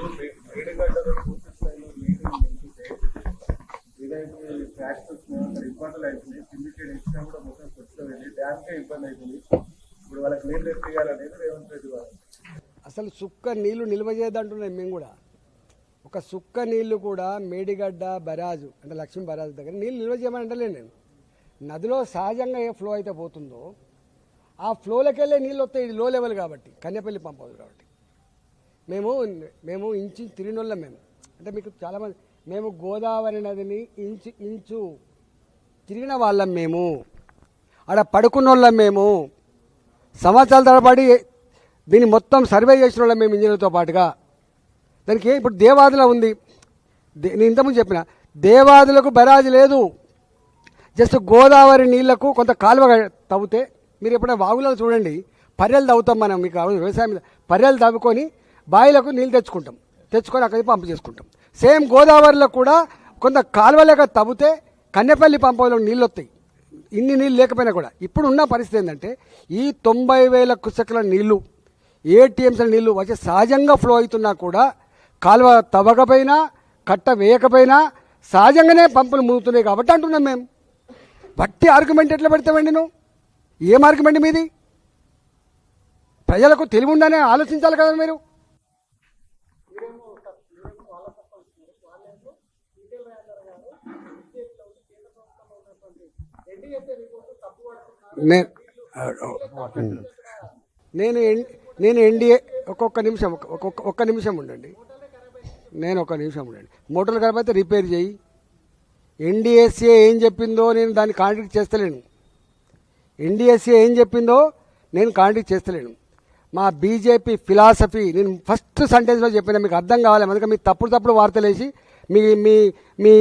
మేడిగడ్డలో పూర్తి స్థాయిలో నీటిని నింపితే ఇదైతే ఫ్యాక్టరీస్ ఇబ్బందులు అవుతుంది. సిండికేట్ ఇచ్చినా కూడా మొత్తం కొట్టుకోవాలి. డ్యామ్కే ఇబ్బంది అవుతుంది. ఇప్పుడు వాళ్ళకి నీళ్ళు ఎత్తియాలనేది రేవంత్ రెడ్డి వారు. అసలు సుక్క నీళ్లు నిల్వ చేయదంటున్నాయి. మేము కూడా ఒక సుక్క నీళ్లు కూడా మేడిగడ్డ బరాజు అంటే లక్ష్మీ బరాజు దగ్గర నీళ్ళు నిల్వ చేయమని అంటలేను నేను. నదిలో సహజంగా ఏ ఫ్లో అయితే పోతుందో ఆ ఫ్లోలోకి వెళ్ళే నీళ్ళు వస్తాయి. ఇది లో లెవెల్ కాబట్టి కన్యపల్లి పంప్ హౌస్ కాబట్టి మేము ఇంచు తిరిగినోళ్ళం. మేము అంటే మీకు చాలామంది మేము గోదావరి నదిని ఇంచు తిరిగిన వాళ్ళం. మేము ఆడ పడుకున్న వాళ్ళం. మేము సంవత్సరాల తరబడి దీన్ని మొత్తం సర్వే చేసిన వాళ్ళం మేము ఇంజనీర్తో పాటుగా. దానికి ఇప్పుడు దేవాదుల ఉంది. నేను ఇంతకుముందు చెప్పిన దేవాదులకు బరాజు లేదు. జస్ట్ గోదావరి నీళ్లకు కొంత కాలువ తవ్వుతే మీరు ఎప్పుడైనా వాగులలో చూడండి, పర్రెలు తవ్వుతాం మనం. మీకు వ్యవసాయం మీద పర్రెలు తవ్వుకొని బావిలకు నీళ్ళు తెచ్చుకొని అక్కడికి పంపు చేసుకుంటాం. సేమ్ గోదావరిలో కూడా కొంత కాలువలేక తవ్వుతే కన్నెపల్లి పంపులో నీళ్ళు వస్తాయి. ఇన్ని నీళ్ళు లేకపోయినా కూడా ఇప్పుడు ఉన్న పరిస్థితి ఏంటంటే ఈ 90,000 క్యూసెక్ల నీళ్లు ఏటీఎంల నీళ్లు వచ్చి సహజంగా ఫ్లో అవుతున్నా కూడా కాలువ తవ్వకపోయినా కట్ట వేయకపోయినా సహజంగానే పంపులు మునుగుతున్నాయి కాబట్టి అంటున్నాం మేము. బట్టి ఆర్గ్యుమెంట్ ఎట్లా పెడతామండి? నువ్వు ఏం ఆర్గ్యుమెంట్ మీది? ప్రజలకు తెలివి ఉందనే ఆలోచించాలి కదా మీరు. నేను ఎన్డీఏ ఒక్క నిమిషం ఉండండి. మోటార్లు ఖరాబ్ అయితే రిపేర్ చేయి. ఎన్డీఎస్ఏ ఏం చెప్పిందో నేను దాన్ని కాంట్రాక్ట్ చేస్తలేను. ఎన్డీఎస్ఏ ఏం చెప్పిందో నేను కాంట్రాక్ట్ చేస్తలేను. మా బీజేపీ ఫిలాసఫీ నేను ఫస్ట్ సెంటెన్స్లో చెప్పిన, మీకు అర్థం కావాలి. అందుకే మీరు తప్పుడు వార్తలు వేసి మీ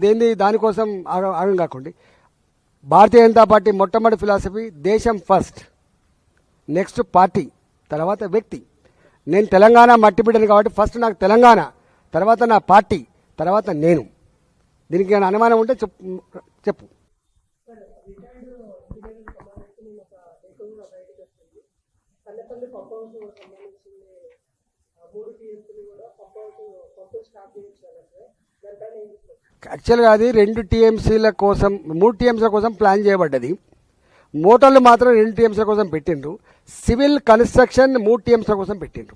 దేని దానికోసం అర్థం కాకండి. భారతీయ జనతా పార్టీ మొట్టమొదటి ఫిలాసఫీ దేశం ఫస్ట్, నెక్స్ట్ పార్టీ, తర్వాత వ్యక్తి. నేను తెలంగాణ మట్టి బిడ్డను కాబట్టి ఫస్ట్ నాకు తెలంగాణ, తర్వాత నా పార్టీ, తర్వాత నేను. దీనికి ఏమైనా అనుమానం ఉంటే చెప్పు. యాక్చువల్గా అది 2 టీఎంసీల కోసం 3 టీఎంసీల కోసం ప్లాన్ చేయబడ్డది. మోటార్లు మాత్రం 2 టీఎంసీల కోసం పెట్టిండ్రు. సివిల్ కన్స్ట్రక్షన్ 3 టీఎంసీల కోసం పెట్టిండ్రు.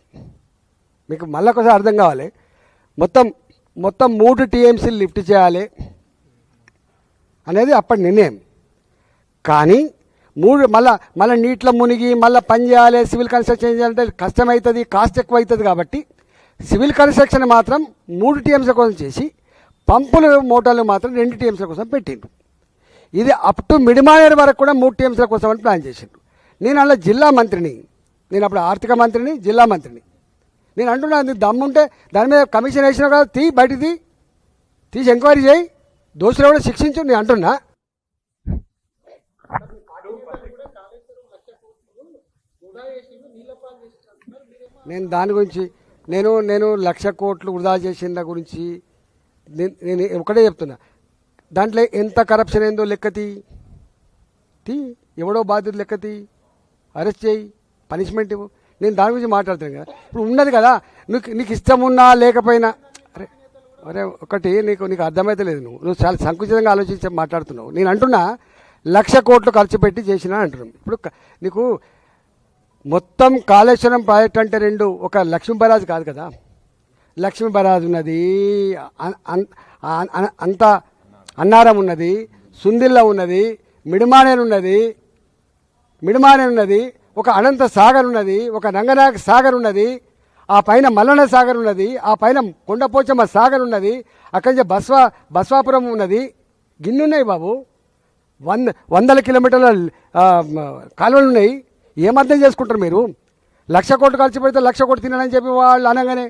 మీకు మళ్ళీ ఒకసారి అర్థం కావాలి. మొత్తం 3 టీఎంసీలు లిఫ్ట్ చేయాలి అనేది అప్పటి నిర్ణయం. కానీ మళ్ళీ నీటిలో మునిగి మళ్ళీ పని చేయాలి, సివిల్ కన్స్ట్రక్షన్ చేయాలంటే కష్టమవుతుంది, కాస్ట్ ఎక్కువ అవుతుంది. కాబట్టి సివిల్ కన్స్ట్రక్షన్ మాత్రం 3 టీఎంసీల కోసం చేసి పంపులు మోటార్లు మాత్రం 2 టీఎంసీల కోసం పెట్టిండ్రు. ఇది అప్ టు మిడిమానేర్ వరకు కూడా 3 టీఎంసీల కోసం అని ప్లాన్ చేసిండ్రు. నేను అలా జిల్లా మంత్రిని, నేను అప్పుడు ఆర్థిక మంత్రిని, జిల్లా మంత్రిని. నేను అంటున్నాను, దమ్ముంటే దాని మీద కమిషన్ వేసినా కదా, బయటికి తీసి ఎంక్వైరీ చేయి, దోషులు కూడా శిక్షించు. నేను అంటున్నా. నేను దాని గురించి నేను 1,00,000 కోట్లు వృధా చేసిన గురించి నేను ఒకటే చెప్తున్నా. దాంట్లో ఎంత కరప్షన్ ఏందో లెక్కతి, ఎవడో బాధ్యత లెక్కతి, అరెస్ట్ చేయి, పనిష్మెంట్ ఇవ్వు. నేను దాని గురించి మాట్లాడుతాను కదా. ఇప్పుడు ఉన్నది కదా, నీకు ఇష్టం ఉన్నా లేకపోయినా, అరే ఒకటి నీకు అర్థమైతే లేదు. నువ్వు చాలా సంకుచితంగా ఆలోచించి మాట్లాడుతున్నావు. నేను అంటున్నా 1,00,000 కోట్లు ఖర్చు పెట్టి చేసినా అంటున్నాను. ఇప్పుడు నీకు మొత్తం కాళేశ్వరం ప్రాజెక్ట్ అంటే 2 ఒక లక్ష్మీ బరాజ్ కాదు కదా. లక్ష్మీ బరాజ్ ఉన్నది, అంత అన్నారం ఉన్నది, సుందిల్ల ఉన్నది, మిడిమానేరు ఉన్నది, ఒక అనంత సాగర్ ఉన్నది, ఒక రంగనాయక సాగర్ ఉన్నది, ఆ పైన మల్లన్న సాగర్ ఉన్నది, ఆ పైన కొండపోచమ్మ సాగర్ ఉన్నది, అక్కడి నుంచి బస్వాపురం ఉన్నది. గిన్నున్నాయి బాబు, 100 కిలోమీటర్ల కాలువలు ఉన్నాయి. ఏమర్థం చేసుకుంటారు మీరు? 1,00,000 కోట్లు ఖర్చు పెడితే 1,00,000 కోట్లు తిన్నానని చెప్పి వాళ్ళు అనగానే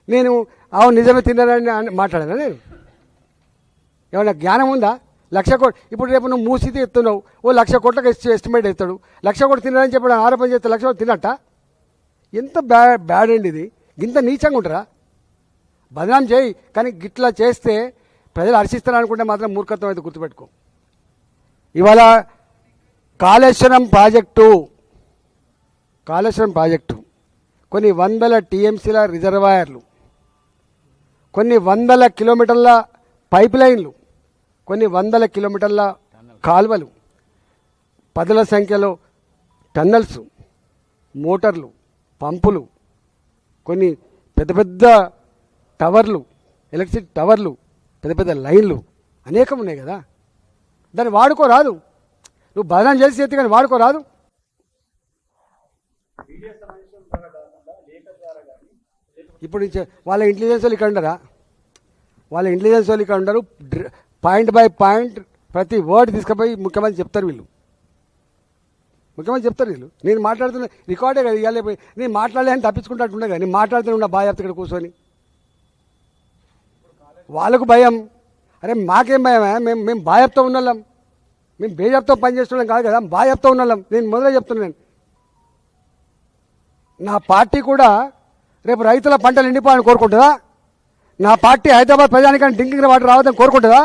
నేను అవును నిజమే తిన్నానని మాట్లాడాను. నేను ఏమన్నా జ్ఞానం ఉందా? 1,00,000 కోట్లు ఇప్పుడు రేపు నువ్వు మూసితే ఎత్తున్నావు, ఓ 1,00,000 కోట్లకు ఎస్టిమేట్ ఎత్తాడు. 1,00,000 కోట్లు తిన్నానని చెప్పి ఆరోపణ చేస్తే 1,00,000 కోట్లు తిన్నట్ట? ఎంత బ్యాడ్ అండి ఇది. ఇంత నీచంగా ఉంటారా? బదనాం చేయి, కానీ గిట్లా చేస్తే ప్రజలు హర్షిస్తారనుకుంటే మాత్రం మూర్ఖత్వం అయితే గుర్తుపెట్టుకో. ఇవాళ కాళేశ్వరం ప్రాజెక్టు కొన్ని 100 టీఎంసీల రిజర్వాయర్లు కొన్ని వందల కిలోమీటర్ల పైప్ లైన్లు, కొన్ని వందల కిలోమీటర్ల కాలువలు, పదుల సంఖ్యలో టన్నల్స్, మోటార్లు, పంపులు, కొన్ని పెద్ద పెద్ద టవర్లు, ఎలక్ట్రిసిటీ టవర్లు, పెద్ద పెద్ద లైన్లు అనేకం ఉన్నాయి కదా. దాన్ని వాడుకోరాదు. నువ్వు బదనాం చేసి చేతి కానీ వాడుకోరాదు. ఇప్పుడు వాళ్ళ ఇంటెలిజెన్స్ వాళ్ళు ఇక్కడ ఉండరా? వాళ్ళ ఇంటెలిజెన్స్ వాళ్ళు ఇక్కడ ఉండరు. పాయింట్ బై పాయింట్ ప్రతి వర్డ్ తీసుకుపోయి ముఖ్యమంత్రి చెప్తారు వీళ్ళు. ముఖ్యమంత్రి చెప్తారు వీళ్ళు. నేను మాట్లాడుతున్నా రికార్డే కదా ఇవ్వాలి. నేను మాట్లాడలేని తప్పించుకుంటే కదా. నేను మాట్లాడుతూనే ఉన్నా బాగా చెప్తా ఇక్కడ కూర్చొని. వాళ్ళకు భయం. అరే మాకేం భయమా? మేము బాగా చెప్తా ఉన్నాం. మేము బేజప్తో పని చేస్తున్నాం కాదు కదా, బాగా చెప్తా ఉన్నాం. నేను మొదలే చెప్తున్నాను. నా పార్టీ కూడా రేపు రైతుల పంటలు ఎండిపోవాలని కోరుకుంటుందా? నా పార్టీ హైదరాబాద్ ప్రజానికాన్ని డ్రింకింగ్ వాటర్ రావద్దని కోరుకుంటుందా?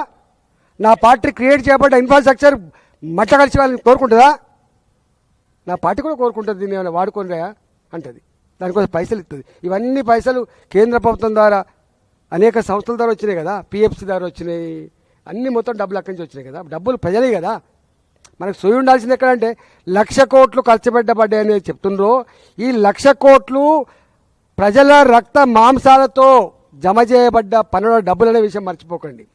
నా పార్టీ క్రియేట్ చేయబడ్డ ఇన్ఫ్రాస్ట్రక్చర్ మట్ట కలిసి వాళ్ళని కోరుకుంటుందా? నా పార్టీ కూడా కోరుకుంటుంది. దీన్ని ఏమైనా వాడుకోనిరా అంటది. దానికోసం పైసలు ఇస్తుంది. ఇవన్నీ పైసలు కేంద్ర ప్రభుత్వం ద్వారా అనేక సంస్థల ద్వారా వచ్చినాయి కదా, పిఎఫ్సి ద్వారా వచ్చినాయి. అన్నీ మొత్తం డబ్బులు అక్కడి నుంచి వచ్చినాయి కదా. డబ్బులు ప్రజలే కదా. మనకు సోయి ఉండాల్సింది ఎక్కడంటే 1,00,000 కోట్లు ఖర్చు పెట్టబడ్డాయని చెప్తుండ్రో, ఈ 1,00,000 కోట్లు ప్రజల రక్త మాంసాలతో జమ చేయబడ్డ పన్నుల డబ్బులు అనే విషయం మర్చిపోకండి.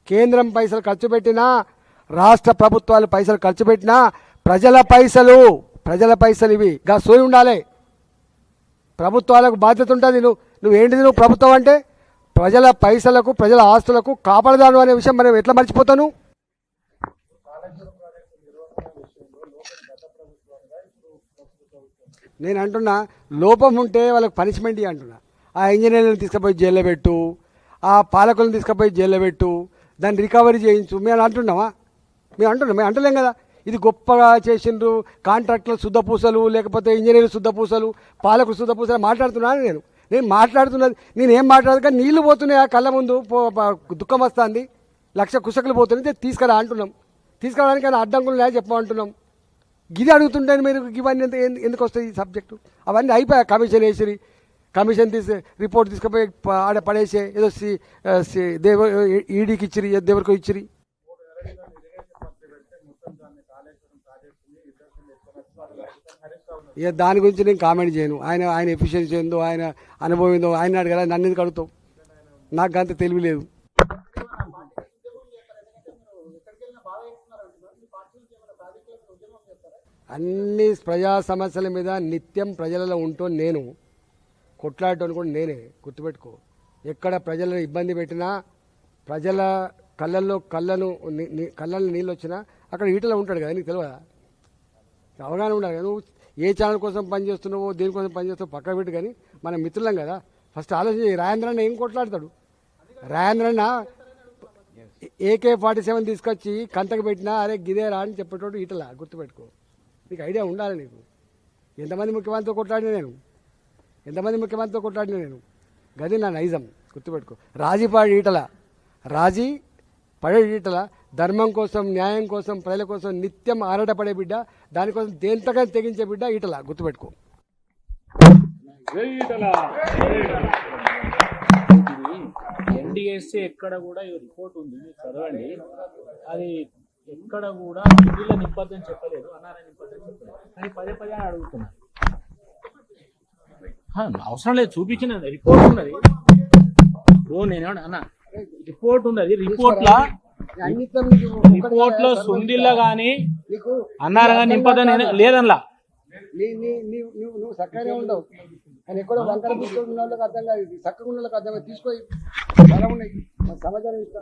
కేంద్రం పైసలు ఖర్చు పెట్టినా, రాష్ట్ర ప్రభుత్వాలు పైసలు ఖర్చు పెట్టినా ప్రజల పైసలు ఇవి. గా సోయి ఉండాలి. ప్రభుత్వాలకు బాధ్యత ఉంటుంది. నువ్వేంటిది? నువ్వు ప్రభుత్వం అంటే ప్రజల పైసలకు, ప్రజల ఆస్తులకు కాపాడదాను అనే విషయం మనం ఎట్లా మర్చిపోతాను? నేను అంటున్నా, లోపం ఉంటే వాళ్ళకి పనిష్మెంట్ ఇవ్వ అంటున్నా. ఆ ఇంజనీర్లను తీసుకుపోయి జైల్లో పెట్టు, ఆ పాలకులను తీసుకుపోయి జైల్లో పెట్టు, దాన్ని రికవరీ చేయించు. మేము అంటున్నామా? మేము అంటలేం కదా. ఇది గొప్పగా చేసిండ్రు, కాంట్రాక్టులు శుద్ధపూసలు, లేకపోతే ఇంజనీర్లు శుద్ధపూసలు, పాలకులు శుద్ధపూసలు మాట్లాడుతున్నాను. నేను మాట్లాడుతున్నది, నేనేం మాట్లాడదు కానీ నీళ్లు పోతున్నాయి ఆ కళ్ళ ముందు, దుఃఖం వస్తుంది. 1,00,000 కుసకులు పోతున్నాయి, తీసుకురా అంటున్నాం. తీసుకురావడానికి అడ్డంకులు లేక చెప్పమంటున్నాం. గిది అడుగుతుంటే మీరు ఇవన్నీ ఎందుకు వస్తాయి ఈ సబ్జెక్టు? అవన్నీ అయిపోయా. కమిషన్ రిపోర్ట్ తీసుకుపోయి ఆడ పడేసే, ఏదో ఈడీకి ఇచ్చిరి, ఎవరికో ఇచ్చిరి. ఇక దాని గురించి నేను కామెంట్ చేయను. ఆయన ఎఫిషియన్సీ ఏందో, ఆయన అనుభవం ఏందో ఆయన అడగల, నన్ను ఎందుకు అడుగుతావు? నాకు అంత తెలివి లేదు. అన్ని ప్రజా సమస్యల మీద నిత్యం ప్రజలలో ఉంటూ నేను కొట్లాడటం కూడా నేనే. గుర్తుపెట్టుకో. ఎక్కడ ప్రజలను ఇబ్బంది పెట్టినా, ప్రజల కళ్ళలో నీళ్ళు వచ్చినా అక్కడ ఈటలో ఉంటాడు కదా. నీకు తెలియదా? అవగాహన ఉండాలి కదా. నువ్వు ఏ ఛానల్ కోసం పనిచేస్తున్నావో, దేనికోసం పనిచేస్తావో పక్క పెట్టి. కానీ మన మిత్రులం కదా, ఫస్ట్ ఆలోచన. రాజేంద్రన్న ఏం కొట్లాడతాడు? రాజేంద్రన్న AK-47 తీసుకొచ్చి కంతకు పెట్టినా అరే గిదేరా అని చెప్పేటోడు ఈటలా. గుర్తుపెట్టుకో. నీకు ఐడియా ఉండాలి. నీకు ఎంతమంది ముఖ్యమంత్రితో కొట్లాడినా నేను, గది నా నైజం. గుర్తుపెట్టుకో. రాజీ పడే ఈటల ధర్మం కోసం, న్యాయం కోసం, ప్రజల కోసం నిత్యం ఆరాటపడే బిడ్డ, దానికోసం దేంతగా తెగించే బిడ్డ ఈటల. గుర్తుపెట్టుకో. ఎన్డీఎస్సీ ఎక్కడ కూడా ఈ రిపోర్ట్ ఉంది, చదవండి. అది ఎక్కడ కూడా ఢిల్లీలో నింపద్దని చెప్పలేదు, అన్నారని నింపద్దని చెప్పలేదు. కానీ పదే అడుగుతున్నారు. అవసరం లేదు, చూపించిన రిపోర్ట్ ఉన్నది. నేనేమన్నా అన్న రిపోర్ట్ ఉన్నది. రిపోర్ట్ లో సుందిల్లో గానీ అన్నారు కానీ నింపదని లేదనలా. నువ్వు చక్కగానే ఉండవు కానీ ఎక్కడో వంకర తీసుకొని ఉన్న వాళ్ళకి అర్థం కాదు. చక్కగా ఉన్న వాళ్ళకి అర్థం కాదు. తీసుకోయి బలం ఉన్నాయి, సమాచారం ఇస్తా.